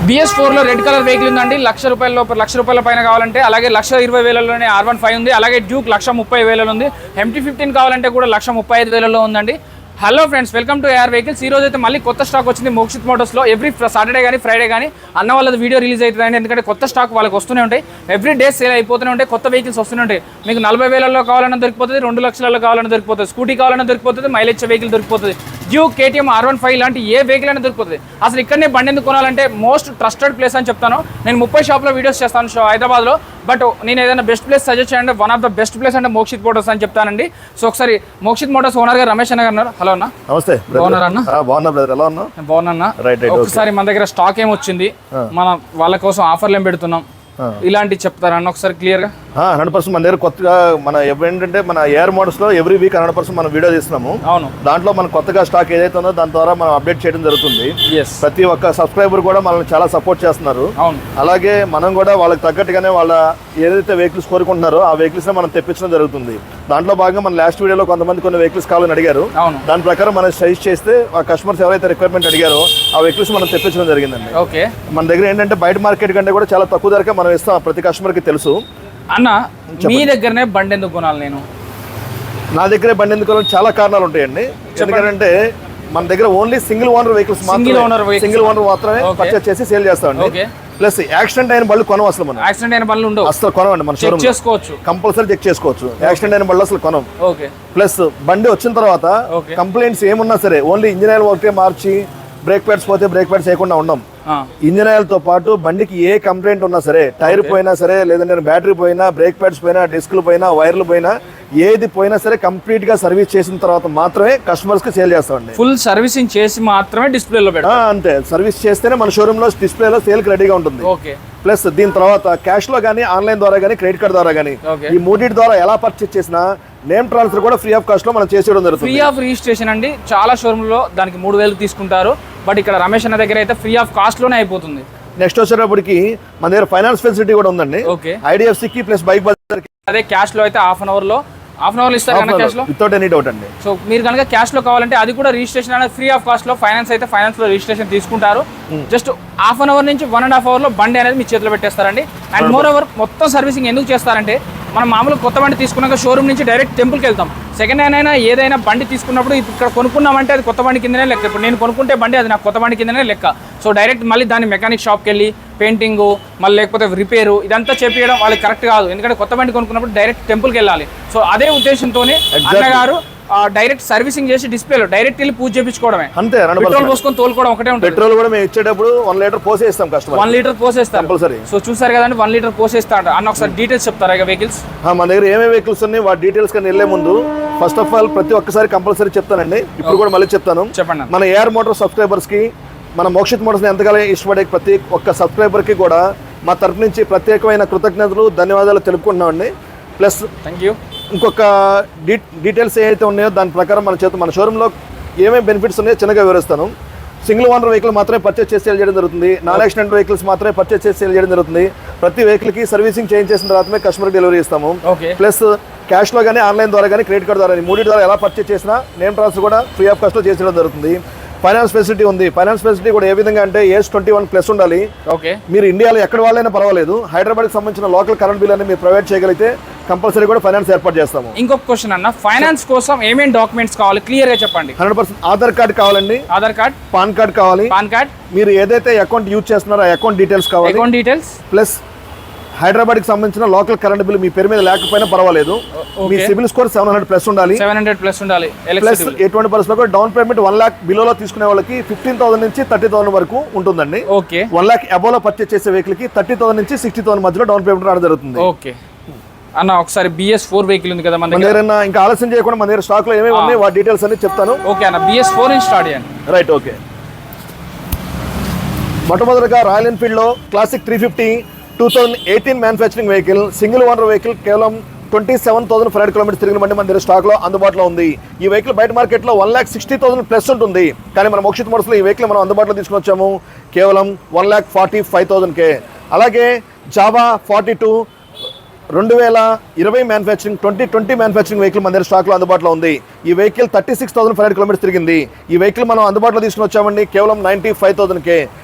BS4 లో red colour vehicle ఉందండి. ₹1,00,000 పైన కావాలంటే, అలాగే 1,20,000లోనే R15 ఉంది, అలాగే డ్యూక్ 1,30,000 ఉంది. MT15 కావాలంటే కూడా 1,35,000లో ఉందండి. Hello friends, welcome to AR vehicles. ఈ రోజు అయితే మళ్ళీ కొత్త స్టాక్ వచ్చింది మోక్షిత్ మోటార్స్లో. ఎవ్రీ సాటర్డే కానీ ఫ్రైడే కానీ అన్న వాళ్ళది వీడియో రిలీజ్ అవుతుందండి. ఎందుకంటే కొత్త స్టాక్ వాళ్ళకి వస్తూనే ఉంటాయి, ఎవ్రీ డే సేల్ అయిపోతూనే ఉంటాయి, కొత్త వెహికల్స్ వస్తూనే ఉంటాయి. మీకు 40,000లో కావాలన్నా దొరికిపోతుంది, 2,00,000లో కావాలన్నా దొరికిపోతుంది, స్కూటీ కావాలన్నా దొరికిపోతుంది, మైలేజ్ వెహికల్ దొరికిపోతుంది, డ్యూక్, KTM, R15 లాంటి ఏ వెహికల్ అయినా దొరికిపోతుంది. అసలు ఇక్కడనే బండి ఎందుకు కొనాలంటే మోస్ట్ ట్రస్టెడ్ ప్లేస్ అని చెప్తాను. నేను 30 షాప్లో వీడియోస్ చేస్తాను హైదరాబాద్లో, బట్ నేను ఏదైనా బెస్ట్ ప్లేస్ సజెస్ట్ చేయండి, one of the best place అంటే మోక్షిత్ మోటార్స్ అని చెప్తానండి. సో ఒకసారి మోక్షిత్ మోటార్స్ ఓనర్ గారు రమేష్ అన్న గారు ఉన్నారు. హలో అన్న. నమస్తే. బాగున్నారా అన్న? బాగున్నా. ఒకసారి మన దగ్గర స్టాక్ ఏం వచ్చింది, మన వాళ్ళ కోసం ఆఫర్లు ఏం పెడుతున్నాం, ఇలాంటి చెప్తారా అన్న ఒకసారి క్లియర్ గా? 100% మన దగ్గర కొత్తగా మన ఏంటంటే మన AR మోడల్స్ లో ఎవ్రీ వీక్ 100% మనం వీడియో తీస్తున్నాము. అవును, దాంట్లో మన కొత్తగా స్టాక్ ఏదైతే ఉందో దాని ద్వారా మనం అప్డేట్ చేయడం జరుగుతుంది. ప్రతి ఒక్క సబ్స్క్రైబర్ కూడా మనల్ని చాలా సపోర్ట్ చేస్తున్నారు. అవును, అలాగే మనం కూడా వాళ్ళకి తగ్గట్టుగానే వాళ్ళ ఏదైతే వెహికల్స్ కోరుకుంటున్నారో ఆ వెహికల్స్ మనం తెప్పించడం జరుగుతుంది. దాంట్లో భాగంగా మన లాస్ట్ వీడియోలో కొంతమంది కొన్ని వెహికల్స్ కావాలని అడిగారు. దాని ప్రకారం మనం సజెస్ట్ చేస్తే ఆ కస్టమర్స్ ఎవరైతే రిక్వైర్మెంట్ అడిగారో ఆ వెహికల్స్ మనం తెప్పించడం జరిగిందండి. ఓకే, మన దగ్గర ఏంటంటే బయట మార్కెట్ కంటే కూడా చాలా తక్కువ ధరకే మనం ఇస్తాం, ప్రతి కస్టమర్ కి తెలుసు. అన్న మీ దగ్గరనే బండి ఎందుకు కొనాలి? నేను నా దగ్గరే బండి ఎందుకు కొనాలి చాలా కారణాలు ఉంటాయండి. ఎందుకంటే మన దగ్గర ఓన్లీ సింగిల్ ఓనర్ వెహికల్స్ మాత్రమే పర్చేస్ చేసి సేల్ చేస్తామండి. ప్లస్ యాక్సిడెంట్ అయిన బళ్ళు కొనం, అసలు మనం యాక్సిడెంట్ అయిన బళ్ళు ఉండవు, అసలు కొనవండి. మనం చెక్ చేసుకోవచ్చు, కంపల్సరీ చెక్ చేసుకోవచ్చు. యాక్సిడెంట్ అయిన బళ్ళు అసలు కొనం. ప్లస్ బండి వచ్చిన తర్వాత కంప్లైంట్స్ ఏమున్నా సరే ఓన్లీ ఇంజిన్ ఆయిల్ ఒకటే మార్చి బ్రేక్ ప్యాడ్స్ పోతే బ్రేక్ ప్యాడ్స్ వేయకుండా ఉన్నాం. ఇంజిన్ ఆయిల్ తో పాటు బండికి ఏ కంప్లైంట్ ఉన్నా సరే, టైర్ పోయినా సరే, లేదంటే బ్యాటరీ పోయినా, బ్రేక్ ప్యాడ్స్ పోయినా, డిస్క్లు పోయినా, వైర్లు పోయినా, ఏది పోయినా సరే కంప్లీట్ గా సర్వీస్ చేసిన తర్వాత మాత్రమే కస్టమర్స్ కి సేల్ చేస్తామండి. ఫుల్ సర్వీసింగ్ చేసి మాత్రమే డిస్ప్లేలో పెడతాం. అంతే, సర్వీస్ చేస్తేనే మన షోరూమ్ లో డిస్ప్లేలో సేల్ కి రెడీగా ఉంటుంది. ప్లస్ దీని తర్వాత క్యాష్ లో కానీ, ఆన్లైన్ ద్వారా కానీ, క్రెడిట్ కార్డ్ ద్వారా కానీ, ఈ మూడింటి ద్వారా ఎలా పర్చేస్ చేసినా నేమ్ ట్రాన్స్ఫర్ కూడా ఫ్రీ ఆఫ్ కాస్ట్ లో మనం చేసేయడం జరుగుతుంది. ఫ్రీ ఆఫ్ రిజిస్ట్రేషన్ అండి. చాలా షోరూమ్ లో దానికి 3,000 తీసుకుంటారు, బట్ ఇక్కడ రమేష్ అన్న దగ్గర అయితే ఫ్రీ ఆఫ్ కాస్ట్ లోనే అయిపోతుంది. నెక్స్ట్ వచ్చేటప్పటికి మన దగ్గర ఫైనాన్స్ ఫెసిలిటీ కూడా ఉందండి. IDFC కి ప్లస్ బైక్ బజార్ కి. అదే క్యాష్ లో అయితే హాఫ్ అన్ అవర్ లో ఇస్తారు కనుక క్యాష్ లో వితౌట్ ఎనీ డౌట్ అండి. సో మీరు కనుక క్యాష్ లో కావాలంటే అది కూడా రిజిస్ట్రేషన్ అనేది ఫ్రీ ఆఫ్ కాస్ట్ లో. ఫైనాన్స్ అయితే ఫైనాన్స్ లో రిజిస్ట్రేషన్ తీసుకుంటారు. జస్ట్ హాఫ్ అన్ అవర్ నుంచి 1.5 అవర్ లో బండి అనేది మీ చేతిలో పెట్టేస్తారండి. అండ్ మోర్ ఓవర్ మొత్తం సర్వీసింగ్ ఎందుకు చేస్తారంటే, మనం మామూలు కొత్త బండి తీసుకున్నాక షోరూమ్ నుంచి డైరెక్ట్ టెంపుల్కి వెళ్తాం. సెకండ్ హ్యాండ్ అయినా ఏదైనా బండి తీసుకున్నప్పుడు ఇక్కడ కొనుక్కున్నామంటే అది కొత్త బండి కిందనే లెక్క. ఇప్పుడు నేను కొనుక్కుంటే బండి అది నాకు కొత్త బండి కిందనే లెక్క. సో డైరెక్ట్ మళ్ళీ దాన్ని మెకానిక్ షాప్కి వెళ్ళి పెయింటింగ్, మళ్ళీ లేకపోతే రిపేరు ఇదంతా చేపించడం వాళ్ళకి కరెక్ట్ కాదు. ఎందుకంటే కొత్త బండి కొనుక్కున్నప్పుడు డైరెక్ట్ టెంపుల్కి వెళ్ళాలి. సో అదే ఉద్దేశంతోనే అన్నగారు డైరెక్ట్ సర్వీసింగ్ చేసి డిస్ప్లేలో డైరెక్ట్ వెళ్ళి పూజ చేయించుకోవడమే. అంతే, పెట్రోల్ పోసుకొని తోలుకోవడం ఒకటే ఉంటుంది. పెట్రోల్ కూడా మేము ఇచ్చేటప్పుడు 1 లీటర్ పోసేస్తాం కస్టమర్. 1 లీటర్ పోసేస్తాం. సో చూసారు కదండి, 1 లీటర్ పోసేస్తాడు అన్న. ఒకసారి డీటెయిల్స్ చెప్తారా వెహికల్స్? మన దగ్గర ఏమేమి వెహికల్స్ ఉన్నాయి వాటి డీటెయిల్స్ కానీ వెళ్ళే ముందు ఫస్ట్ ఆఫ్ ఆల్ ప్రతి ఒక్కసారి కంపల్సరీ చెప్తానండి. ఇప్పుడు కూడా మళ్ళీ చెప్తాను. చెప్పండి. మన AR మోటార్ సబ్స్క్రైబర్స్ కి, మన మోక్షిత్ మోటార్స్ ఎంతగానో ఇష్టపడే ప్రతి ఒక్క సబ్స్క్రైబర్ కి కూడా మా తరఫు నుంచి ప్రత్యేకమైన కృతజ్ఞతలు, ధన్యవాదాలు తెలుపుకుంటున్నామండి. Plus thank you. ఇంకొక డీటెయిల్స్ ఏవైతే ఉన్నాయో దాని ప్రకారం మన షోరూంలో ఏమేమి బెనిఫిట్స్ ఉన్నాయో చిన్నగా వివరిస్తాను. సింగిల్ ఓనర్ వెహికల్ మాత్రమే పర్చేస్ చేసి సేల్ చేయడం జరుగుతుంది. నాన్ యాక్సిడెంట్ వెహికల్స్ మాత్రమే పర్చేస్ చేసి సేల్ చేయడం జరుగుతుంది. ప్రతి వెహికల్ కి సర్వీసింగ్ చేంజ్ చేసిన తర్వాతమే కస్టమర్ డెలివరీ ఇస్తాము. ప్లస్ క్యాష్ లో కానీ, ఆన్లైన్ ద్వారా కానీ, క్రెడిట్ కార్డ్ ద్వారా, మూడింటి ద్వారా ఎలా పర్చేస్ చేసినా నేమ్ ట్రాన్స్ఫర్ కూడా ఫ్రీ ఆఫ్ కాస్ట్ లో చేసేయడం జరుగుతుంది. ఫైనాన్స్ ఫెసిలిటీ ఉంది. ఫైనాన్స్ ఫెసిలిటీ కూడా ఏ విధంగా అంటే ఏజ్ 21+ ఉండాలి. మీరు ఇండియాలో ఎక్కడ వాళ్ళైనా పర్వాలేదు, హైదరాబాద్ కి సంబంధించిన లోకల్ కరెంట్ బిల్ అని మీరు ప్రొవైడ్ చేయగలిగితే కంపల్సరీ కూడా ఫైనాన్స్ ఏర్పాటు చేస్తాము. ఇంకొక క్వశ్చన్ అన్న, ఫైనాన్స్ కోసం ఏమేం డాక్యుమెంట్స్ కావాలి క్లియర్ గా చెప్పండి. 100% ఆధార్ కార్డ్ కావాలండి. ఆధార్ కార్డ్, పాన్ కార్డ్ కావాలి. పాన్ కార్డ్, మీరు ఏదైతే అకౌంట్ యూజ్ చేస్తున్నారో అకౌంట్ డీటెయిల్స్ కావాలి. అకౌంట్ డీటెయిల్స్ ప్లస్ హైదరాబాద్ కి సంబంధించిన లోకల్ కరెంట్ బిల్ మీ పేరు మీద లేకపోయినా పర్వాలేదు. మీ సిబిల్ స్కోర్ 700+ ఉండాలి. 700+ ఉండాలి. ప్లస్ ఎటువంటి పరిస్థితుల్లో కూడా డౌన్ పేమెంట్ 1 lakh బిలోలో తీసుకునే వాళ్ళకి 15,000 నుంచి 30,000 వరకు ఉంటుందండి. 1 lakh అబోలో పర్చేస్ చేసే వెహికల్ కి 30,000 నుంచి 60,000 మధ్యలో డౌన్ పేమెంట్ రావడం జరుగుతుంది. అన్న ఒకసారి BS4 వెహికల్ ఉంది కదా మన దగ్గర, ఇంకా ఆలస్యం చేయకుండా మన దగ్గర స్టాక్ లో ఏమేమి ఉన్నాయి వాటి డీటెయిల్స్ అన్ని చెప్తాను. ఓకే అన్న, BS4 నుంచి స్టార్ట్ చేయండి. Right, okay. మొట్టమొదటిగా రాయల్ ఎన్ఫీల్డ్ లో classic 350 2018 manufacturing vehicle, single owner vehicle, కేవలం 27,500 కిలోమీటర్స్ తిరిగిన బండి మన దగ్గర స్టాక్ లో అందుబాటులో ఉంది. ఈ వెహికల్ బయట మార్కెట్ లో 1,60,000+ ఉంటుంది. కానీ మన మోక్షిత్ మోటార్స్ లో ఈ వెహికల్ మనం అందుబాటులో తీసుకుని వచ్చాము కేవలం 1,45,000 అలాగే జావా 42 2020 మ్యానుఫ్యాక్చరింగ్ 2020 మ్యానుఫ్యాక్చరింగ్ వెహికల్ మన దగ్గర స్టాక్ లో అందుబాటులో ఉంది. ఈ వెహికల్ 36,500 కిలోమీటర్స్ తిరిగింది. ఈ వెహికల్ మనం అందుబాటులో తీసుకుని వచ్చామండి కేవలం 95,000.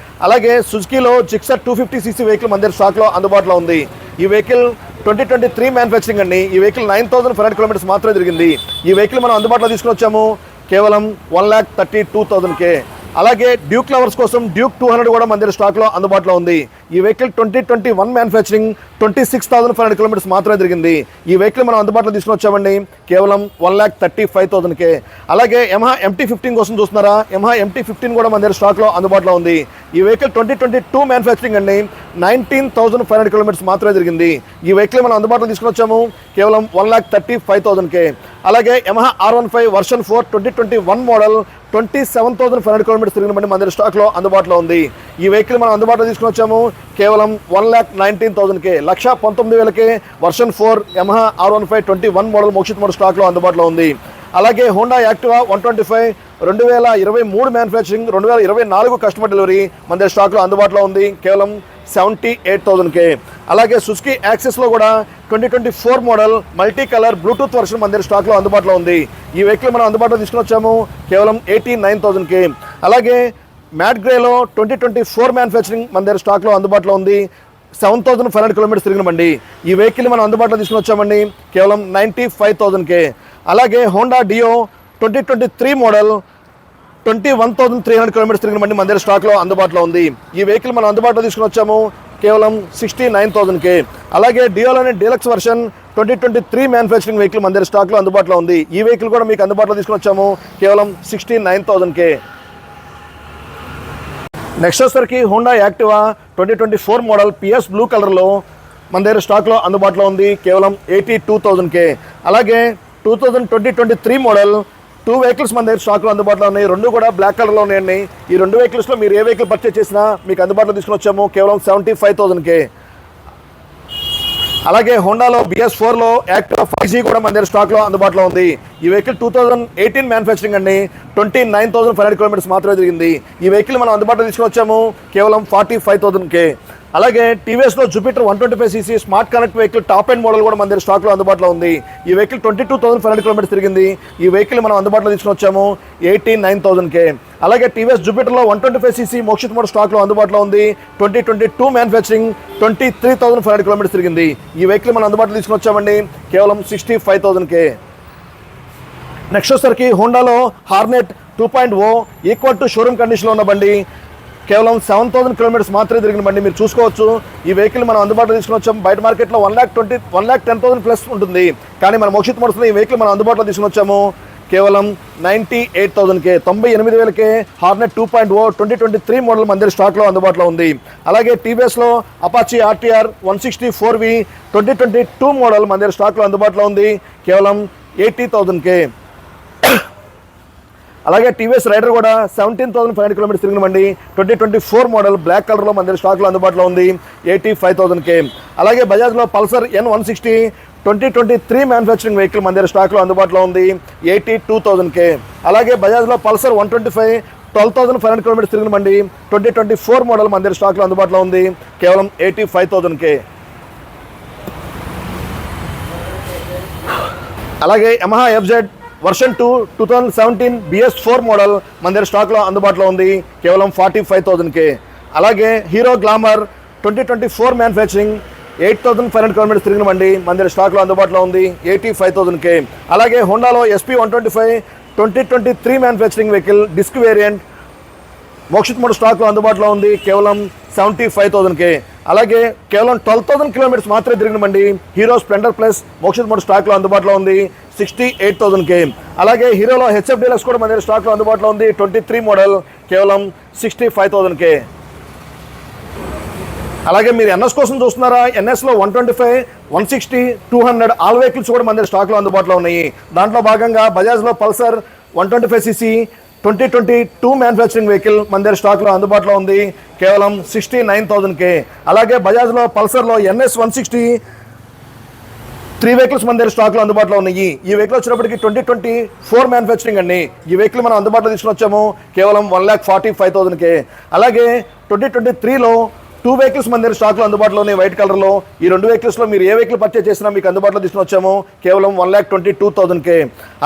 అలాగే సుజుకీలో జిక్సర్ 250cc వెహికల్ మన దగ్గర స్టాక్లో అందుబాటులో ఉంది. ఈ వెహికల్ 2023 మ్యానుఫ్యాక్చరింగ్ అండి. ఈ వెహికల్ 9,500 కిలోమీటర్స్ మాత్రమే తిరిగింది. ఈ వెహికల్ మనం అందుబాటులో తీసుకుని వచ్చాము కేవలం 1,32,000కే. అలాగే డ్యూక్ లవర్స్ కోసం డ్యూక్ 200 కూడా మన దగ్గర స్టాక్లో అందుబాటులో ఉంది. ఈ వెహికల్ 2021 మ్యానుఫ్యాక్చరింగ్ 26,500 కిలోమీటర్స్ మాత్రమే తిరిగింది. ఈ వెహికల్ మనం అందుబాటులో తీసుకుని వచ్చామండి కేవలం 1,35,000కే. అలాగే యమహా MT-15 కోసం చూస్తున్నారా? యమహా MT-15 కూడా మన దగ్గర స్టాక్లో అందుబాటులో ఉంది. ఈ వెహికల్ 2022 మ్యానుఫ్యాక్చరింగ్ అండి. 19,500 కిలోమీటర్స్ మాత్రమే తిరిగింది. ఈ వెహికల్ మనం అందుబాటులో తీసుకుని వచ్చాము కేవలం 1,35,000కే. అలాగే Yamaha R15 version 4 2021 model 27,500 kilometres తిరిగిన బండి మన దగ్గర స్టాక్లో అందుబాటులో ఉంది. ఈ వెహికల్ మనం అందుబాటులో తీసుకుని వచ్చాము కేవలం 1,19,000కే. 1,19,000కే వర్షన్ 4 యమహా R15 21 మోడల్ మోక్షిత్ మోడల్ స్టాక్లో అందుబాటులో ఉంది. అలాగే Honda Activa 125 2023 manufacturing 2024 customer delivery మన దగ్గర స్టాక్లో అందుబాటులో ఉంది కేవలం 78,000కే. అలాగే సుజుకి యాక్సెస్లో కూడా 2024 model multi colour Bluetooth version మన దగ్గర స్టాక్లో అందుబాటులో ఉంది. ఈ వెహికల్ మనం అందుబాటులో తీసుకుని వచ్చాము కేవలం 89,000కే. అలాగే మ్యాట్ గ్రేలో 2024 మ్యానుఫ్యాక్చరింగ్ మన దగ్గర స్టాక్లో అందుబాటులో ఉంది. 7,500 కిలోమీటర్స్ తిరిగిన బండి. ఈ వెహికల్ మనం అందుబాటులో తీసుకుని వచ్చామండి కేవలం 95,000కే. అలాగే హోండా డియో 2023 మోడల్ 21,300 కిలోమీటర్స్ తిరిగిన బండి మన దగ్గర స్టాక్లో అందుబాటులో ఉంది. ఈ వెహికల్ మనం అందుబాటులో తీసుకుని వచ్చాము కేవలం 69,000కే. అలాగే డియోలోని డీలక్స్ వర్షన్ 2023 మ్యానుఫ్యాక్చరింగ్ వెహికల్ మన దగ్గర స్టాక్లో అందుబాటులో ఉంది. ఈ వెహికల్ కూడా మీకు అందుబాటులో తీసుకుని వచ్చాము కేవలం 69,000కే. నెక్స్ట్ వచ్చేసరికి Honda Activa 2024 model PS blue కలర్లో మన దగ్గర స్టాక్లో అందుబాటులో ఉంది కేవలం 82,000కే. అలాగే 2023 మోడల్ 2 వెహికల్స్ మన దగ్గర స్టాక్లో అందుబాటులో ఉన్నాయి. 2 కూడా బ్లాక్ కలర్లో ఉన్నాయండి. ఈ 2 వెహికల్స్లో మీరు ఏ వెహికల్ పర్చేస్ చేసినా మీకు అందుబాటులో తీసుకుని వచ్చాము కేవలం 75,000కే. అలాగే హోండాలో BS4లో యాక్టివా 5G కూడా మన దగ్గర స్టాక్లో అందుబాటులో ఉంది. ఈ వెహికల్ 2018 మ్యానుఫ్యాక్చరింగ్ అండి. 29,500 కిలోమీటర్స్ మాత్రమే తిరిగింది. ఈ వెహికల్ మనం అందుబాటులో తీసుకుని వచ్చాము కేవలం 45,000కే. అలాగే టీవీఎస్లో Jupiter 125cc smart connect vehicle top end model కూడా మన దగ్గర స్టాక్లో అందుబాటులో ఉంది. ఈ వెహికల్ 22,500 కిలోమీటర్స్ తిరిగింది. ఈ వెహికల్ మనం అందుబాటులో తీసుకుని వచ్చాము 89,000కే. అలాగే టీవీఎస్ జూపిటర్లో 125cc మోక్షిత్ మోడల్ స్టాక్లో అందుబాటులో ఉంది. 2022 మ్యానుఫ్యాక్చరింగ్ 23,500 కిలోమీటర్స్ తిరిగింది. ఈ వెహికల్ మనం అందుబాటులో తీసుకుని వచ్చామండి కేవలం 65,000కే. నెక్స్ట్ వచ్చేసరికి హోండాలో హార్నెట్ 2.0 ఈక్వల్ టు షోరూమ్ కండిషన్లో ఉన్న బండి. కేవలం 7,000 కిలోమీటర్స్ మాత్రమే తిరిగిన బండి. మీరు చూసుకోవచ్చు ఈ వెహికల్ మనం అందుబాటులో తీసుకుని వచ్చాం. బయట మార్కెట్లో 1,10,000 ప్లస్ ఉంటుంది. కానీ మన మోక్షిత్ మోడల్స్లో ఈ వెహికల్ మనం అందుబాటులో తీసుకుని వచ్చాము కేవలం 98,000కే. 98,000కే హార్నెట్ 2.0 2023 మోడల్ మన దగ్గర స్టాక్లో అందుబాటులో ఉంది. అలాగే టీవీఎస్లో అపాచీ RTR 160 4V 2022 మోడల్ మన దగ్గర స్టాక్లో అందుబాటులో ఉంది కేవలం 80,000కే. అలాగే టీవీఎస్ రైడర్ కూడా 17,500 కిలోమీటర్స్ తిరిగిన బండి. 2024 మోడల్ బ్లాక్ కలర్లో మన దగ్గర స్టాక్లో అందుబాటులో ఉంది 85,000కే. అలాగే బజాజ్లో పల్సర్ N160 2023 మ్యానుఫ్యాక్చరింగ్ వెహికల్ మన దగ్గర స్టాక్లో అందుబాటులో ఉంది 82,000కే. అలాగే బజాజ్లో పల్సర్ 125 12,500 కిలోమీటర్స్ తిరిగిన బండి. 2024 మోడల్ మన దగ్గర స్టాక్లో అందుబాటులో ఉంది కేవలం 85,000కే. అలాగే Yamaha FZ version 2 2017 BS4 model మన దగ్గర స్టాక్లో అందుబాటులో ఉంది కేవలం 45,000కే. అలాగే హీరో గ్లామర్ 2024 మ్యానుఫ్యాక్చరింగ్ 8,500 కిలోమీటర్స్ తిరిగిన బండి మన దగ్గర స్టాక్లో అందుబాటులో ఉంది 85,000కే. అలాగే హోండాలో SP 125 2023 manufacturing vehicle disc variant మోక్షిత్ మోడల్ స్టాక్లో అందుబాటులో ఉంది కేవలం 75,000కే. అలాగే కేవలం 12,000 కిలోమీటర్స్ మాత్రమే తిరిగిన బండి hero Splendor plus Mokshith model స్టాక్లో అందుబాటులో ఉంది 68,000కే. అలాగే హీరోలో HF డీలక్స్ కూడా మన దగ్గర స్టాక్లో అందుబాటులో ఉంది 23 మోడల్ కేవలం 65,000కే. అలాగే మీరు NS కోసం చూస్తున్నారా? NSలో 125 160 200 ఆల్ వెహికల్స్ కూడా మన దగ్గర స్టాక్లో అందుబాటులో ఉన్నాయి. దాంట్లో భాగంగా బజాజ్లో పల్సర్ 125cc 2022 మ్యానుఫ్యాక్చరింగ్ వెహికల్ మన దగ్గర స్టాక్లో అందుబాటులో ఉంది కేవలం 69,000కే. అలాగే బజాజ్లో పల్సర్లో NS 160 3 వెహికల్స్ మన దగ్గర స్టాక్లో అందుబాటులో ఉన్నాయి. ఈ వెహికల్ వచ్చినప్పటికీ 2024 మ్యానుఫ్యాక్చరింగ్ అండి. ఈ వెహికల్ మనం అందుబాటులో తీసుకుని వచ్చాము కేవలం 1,45,000కే. అలాగే 2023లో 2 వెహికల్స్ మన దగ్గర స్టాక్లో అందుబాటులో ఉన్నాయి వైట్ కలర్లో. ఈ 2 వెహికల్స్లో మీరు ఏ వెహికల్ పర్చేస్ చేసినా మీకు అందుబాటులో తీసుకుని వచ్చాము కేవలం 1,22,000కే.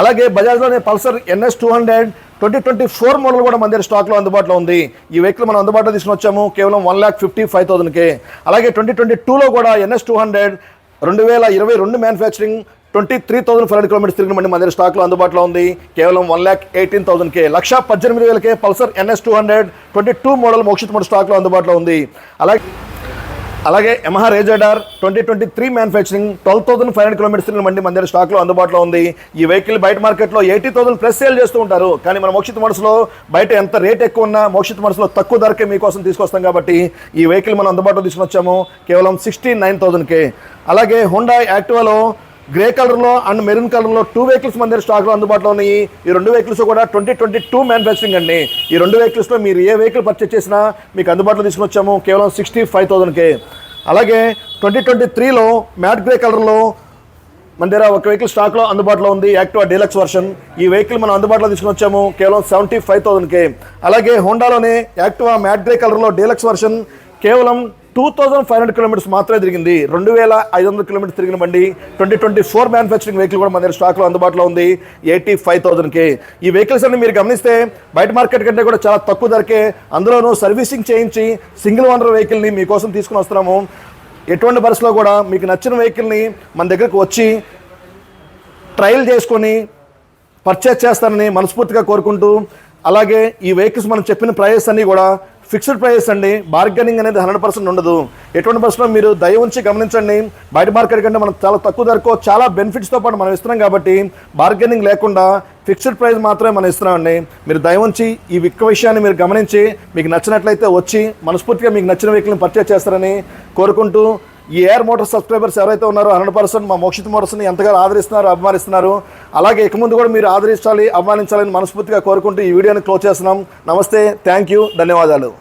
అలాగే బజాజ్లోనే పల్సర్ NS 200 2024 మోడల్ కూడా మన దగ్గర స్టాక్లో అందుబాటులో ఉంది. ఈ వెహికల్ మనం అందుబాటులో తీసుకుని వచ్చాము కేవలం 1,55,000కే. అలాగే 2022లో కూడా NS200 2022 మ్యానుఫ్యాక్చరింగ్ 23,500 కిలోమీటర్స్ తిరిగిన బండి మన దగ్గర స్టాక్లో అందుబాటులో ఉంది కేవలం 1,18,000కే. 1,18,000కే పల్సర్ NS200 22 మోడల్ మోక్షిత్ మోడల్ స్టాక్లో అందుబాటులో ఉంది. అలాగే యమహా రేజర్ 2023 మ్యానుఫ్యాక్చరింగ్ 12,500 కిలోమీటర్స్ తిరిగిన బండి మన దగ్గర స్టాక్లో అందుబాటులో ఉంది. ఈ వెహికల్ బయట మార్కెట్లో 80,000 ప్లస్ సేల్ చేస్తూ ఉంటారు. కానీ మన మోక్షిత్ మోడల్స్లో బయట ఎంత రేట్ ఎక్కువ ఉన్నా మోక్షిత్ మోడల్స్లో తక్కువ ధరకే మీకోసం తీసుకొస్తాం కాబట్టి ఈ వెహికల్ మనం అందుబాటులో తీసుకుని వచ్చాము కేవలం 69,000కే. అలాగే హోండా యాక్టివాలో గ్రే కలర్లో అండ్ మెరూన్ కలర్లో 2 వెహికల్స్ మన దగ్గర స్టాక్లో అందుబాటులో ఉన్నాయి. ఈ 2 వెహికల్స్ కూడా 2022 మ్యానుఫ్యాక్చరింగ్ అండి. ఈ 2 వెహికల్స్లో మీరు ఏ వెహికల్ పర్చేస్ చేసినా మీకు అందుబాటులో తీసుకుని వచ్చాము కేవలం 65,000కే. అలాగే 2023లో మ్యాట్ గ్రే కలర్లో మన దగ్గర ఒక వెహికల్ స్టాక్లో అందుబాటులో ఉంది, యాక్టివా డీలక్స్ వర్షన్. ఈ వెహికల్ మనం అందుబాటులో తీసుకుని వచ్చాము కేవలం 75,000కే. అలాగే హోండాలోనే యాక్టివా మ్యాట్ గ్రే కలర్లో డీలక్స్ వర్షన్ కేవలం 2,500 కిలోమీటర్స్ మాత్రమే తిరిగింది. 2,500 కిలోమీటర్స్ తిరిగిన బండి 2024 మ్యానుఫ్యాక్చరింగ్ వెహికల్ కూడా మన దగ్గర స్టాక్లో అందుబాటులో ఉంది 85,000కే. ఈ వెహికల్స్ అన్ని మీరు గమనిస్తే బయట మార్కెట్ కంటే కూడా చాలా తక్కువ ధరకే, అందులోనూ సర్వీసింగ్ చేయించి సింగిల్ ఓనర్ వెహికల్ని మీకోసం తీసుకుని వస్తున్నాము. ఎటువంటి పరిస్థితిలో కూడా మీకు నచ్చిన వెహికల్ని మన దగ్గరకు వచ్చి ట్రయల్ చేసుకొని పర్చేస్ చేస్తారని మనస్ఫూర్తిగా కోరుకుంటూ, అలాగే ఈ వెహికల్స్ మనం చెప్పిన ప్రైస్ అన్నీ కూడా ఫిక్స్డ్ ప్రైస్ అండి. బార్గెనింగ్ అనేది 100% ఉండదు. ఎటువంటి పరిస్థితుల్లో మీరు దయ ఉంచి గమనించండి. బయట మార్కెట్ కంటే మనం చాలా తక్కువ ధరకు చాలా బెనిఫిట్స్తో పాటు మనం ఇస్తున్నాం కాబట్టి బార్గెనింగ్ లేకుండా ఫిక్స్డ్ ప్రైస్ మాత్రమే మనం ఇస్తున్నామండి. మీరు దయ ఉంచి ఈ విషయాన్ని మీరు గమనించి మీకు నచ్చినట్లయితే వచ్చి మనస్ఫూర్తిగా మీకు నచ్చిన వెహికల్ని పర్చేస్ చేస్తారని కోరుకుంటూ, ఈ ఏఆర్ మోటార్స్ సబ్స్క్రైబర్స్ ఎవరైతే ఉన్నారో 100% మా మోక్షిత్ మోటార్స్ని ఎంతగానో ఆదరిస్తున్నారు, అభిమానిస్తున్నారు. అలాగే ఇక ముందు కూడా మీరు ఆదరించాలి, అభిమానించాలని మనస్ఫూర్తిగా కోరుకుంటూ ఈ వీడియోని క్లోజ్ చేస్తున్నాం. నమస్తే, థ్యాంక్ యూ, ధన్యవాదాలు.